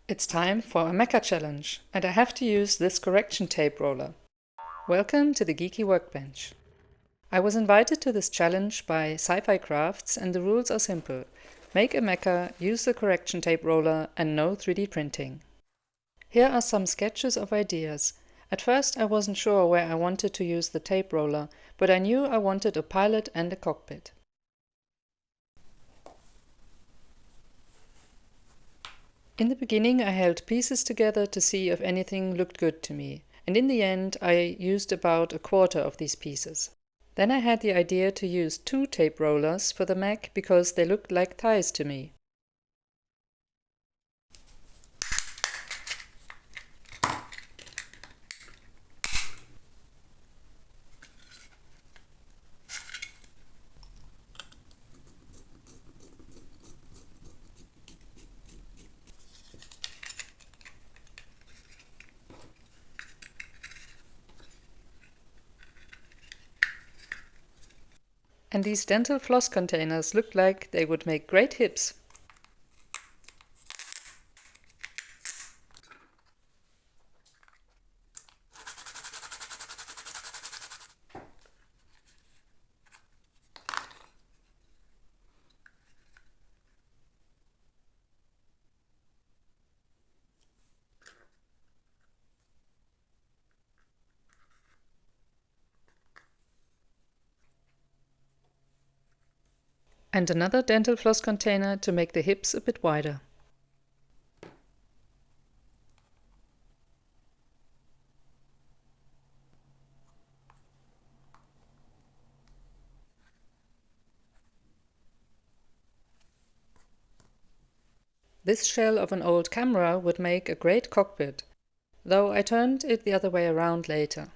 It's time for a MECHA challenge, and I have to use this correction tape roller. Welcome to the Geeky Workbench. I was invited to this challenge by Sci-Fi Crafts, and the rules are simple. Make a MECHA, use the correction tape roller, and no 3D printing. Here are some sketches of ideas. At first I wasn't sure where I wanted to use the tape roller, but I knew I wanted a pilot and a cockpit. In the beginning I held pieces together to see if anything looked good to me, and in the end I used about a quarter of these pieces. Then I had the idea to use 2 tape rollers for the Mech because they looked like thighs to me. And these dental floss containers looked like they would make great hips. And another dental floss container to make the hips a bit wider. This shell of an old camera would make a great cockpit, though I turned it the other way around later.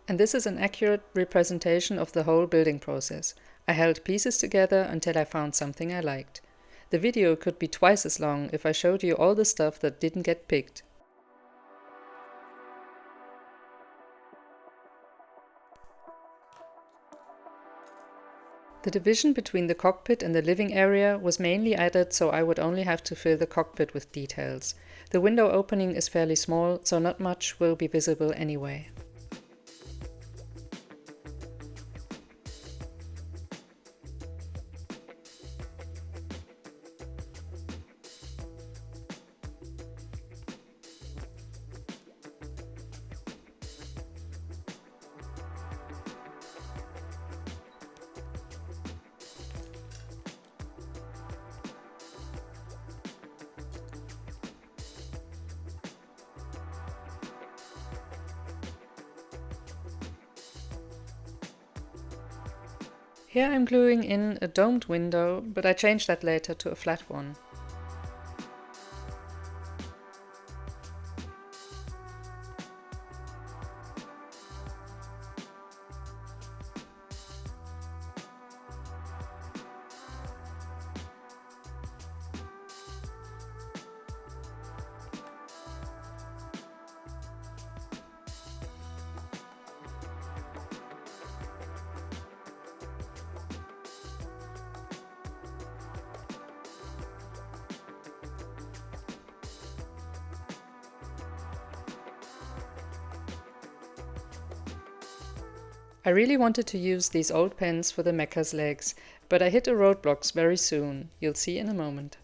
And this is an accurate representation of the whole building process. I held pieces together until I found something I liked. The video could be twice as long if I showed you all the stuff that didn't get picked. The division between the cockpit and the living area was mainly added so I would only have to fill the cockpit with details. The window opening is fairly small, so not much will be visible anyway. Here I'm gluing in a domed window, but I changed that later to a flat one. I really wanted to use these old pens for the mecha's legs, but I hit a roadblocks very soon. You'll see in a moment.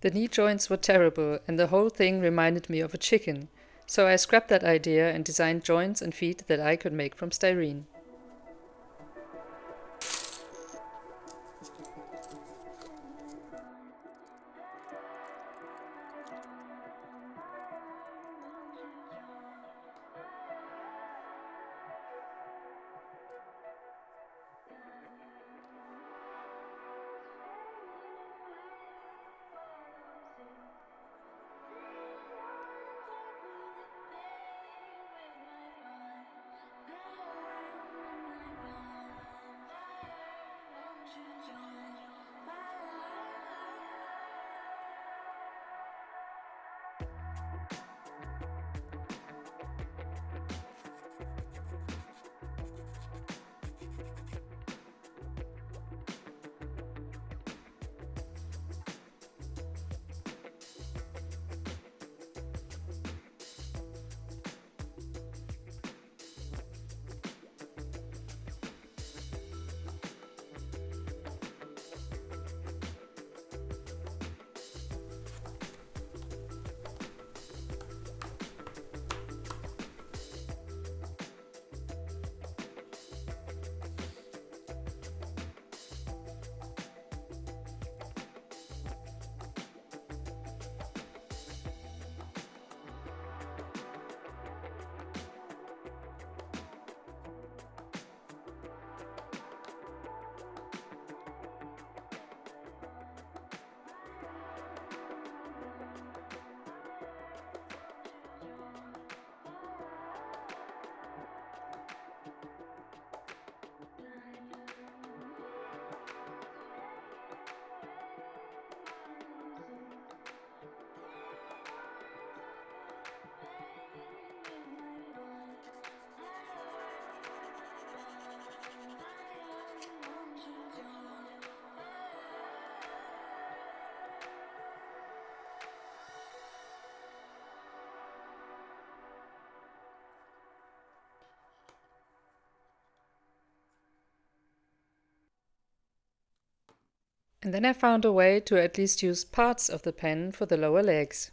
The knee joints were terrible, and the whole thing reminded me of a chicken. So I scrapped that idea and designed joints and feet that I could make from styrene. And then I found a way to at least use parts of the pen for the lower legs.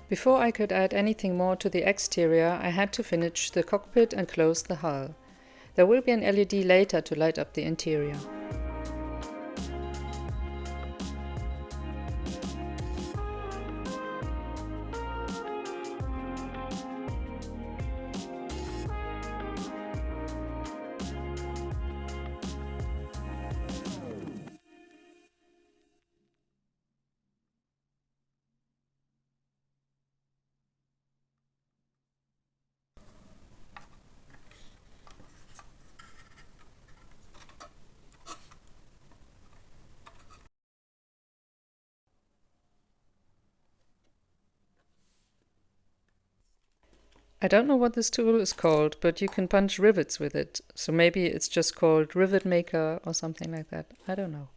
Before I could add anything more to the exterior, I had to finish the cockpit and close the hull. There will be an LED later to light up the interior. I don't know what this tool is called, but you can punch rivets with it, so maybe it's just called Rivet Maker or something like that. I don't know.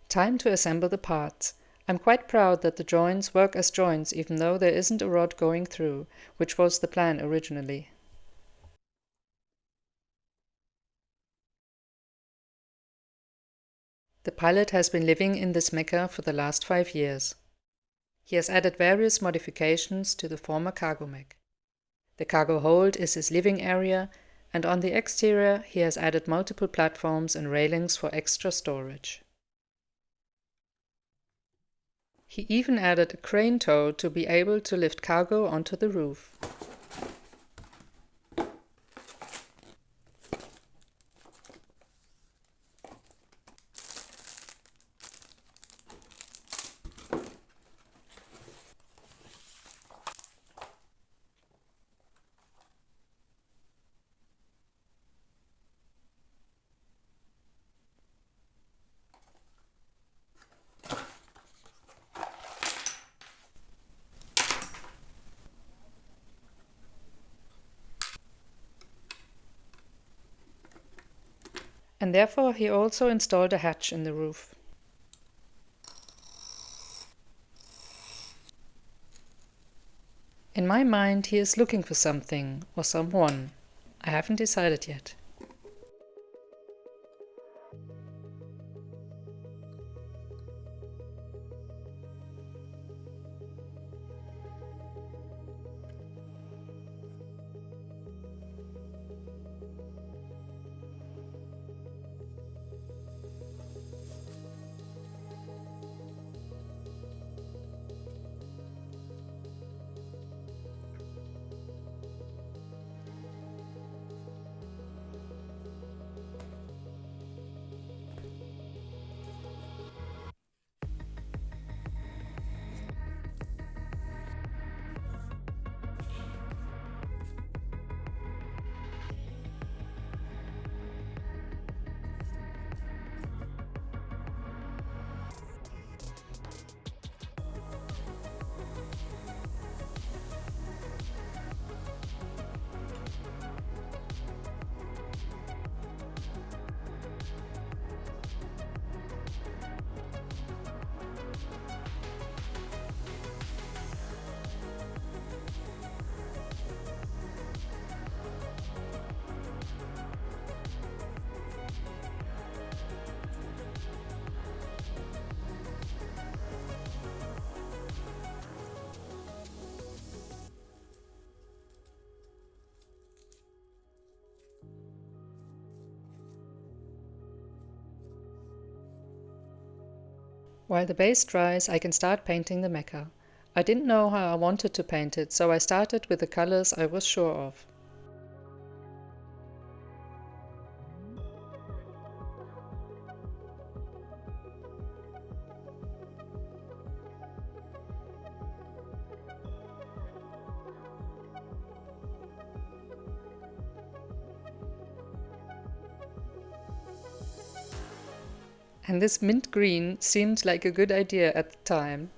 Time to assemble the parts. I'm quite proud that the joints work as joints even though there isn't a rod going through, which was the plan originally. The pilot has been living in this MECHA for the last 5 years. He has added various modifications to the former cargo mech. The cargo hold is his living area, and on the exterior he has added multiple platforms and railings for extra storage. He even added a crane tow to be able to lift cargo onto the roof. And therefore he also installed a hatch in the roof. In my mind he is looking for something or someone. I haven't decided yet. While the base dries, I can start painting the mecha. I didn't know how I wanted to paint it, so I started with the colors I was sure of. And this mint green seemed like a good idea at the time.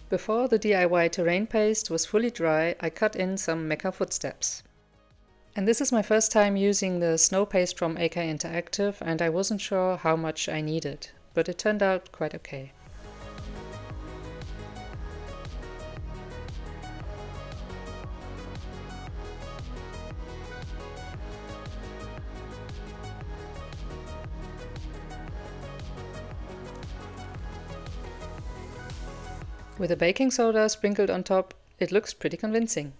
Before the DIY terrain paste was fully dry, I cut in some mecha footsteps. And this is my first time using the snow paste from AK Interactive, and I wasn't sure how much I needed, but it turned out quite okay. With the baking soda sprinkled on top, it looks pretty convincing.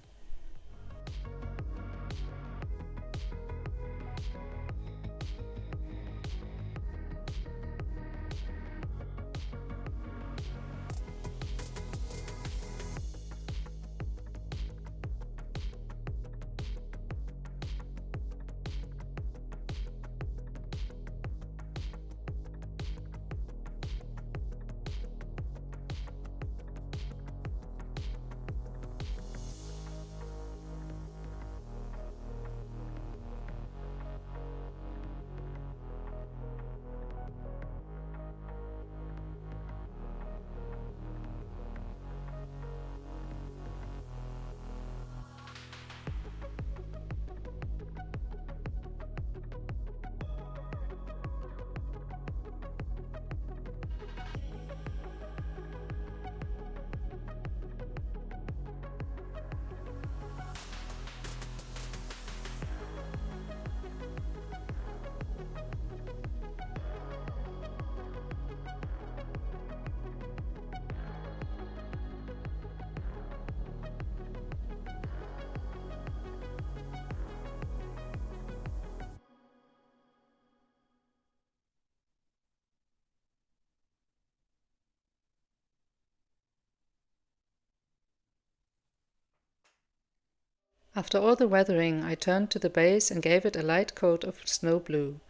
After all the weathering, I turned to the base and gave it a light coat of snow blue.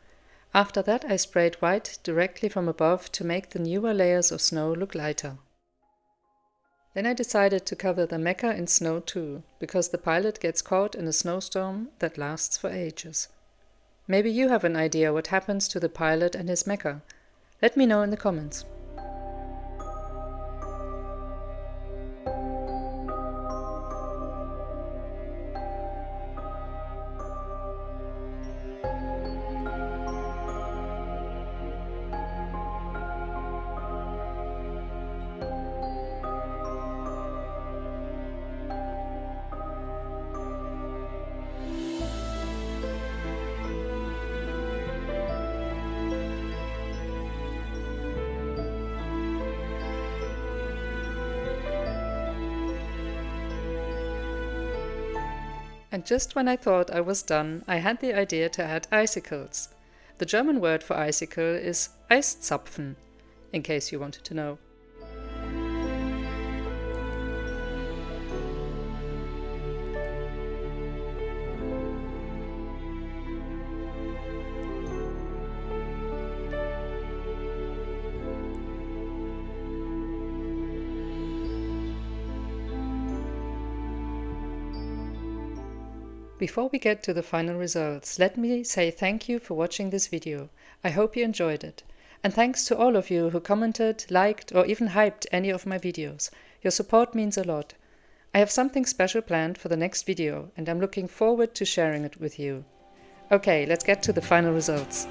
After that, I sprayed white directly from above to make the newer layers of snow look lighter. Then I decided to cover the mecha in snow too, because the pilot gets caught in a snowstorm that lasts for ages. Maybe you have an idea what happens to the pilot and his mecha. Let me know in the comments. And just when I thought I was done, I had the idea to add icicles. The German word for icicle is Eiszapfen, in case you wanted to know. Before we get to the final results, let me say thank you for watching this video. I hope you enjoyed it. And thanks to all of you who commented, liked, or even hyped any of my videos. Your support means a lot. I have something special planned for the next video, and I'm looking forward to sharing it with you. Okay, let's get to the final results.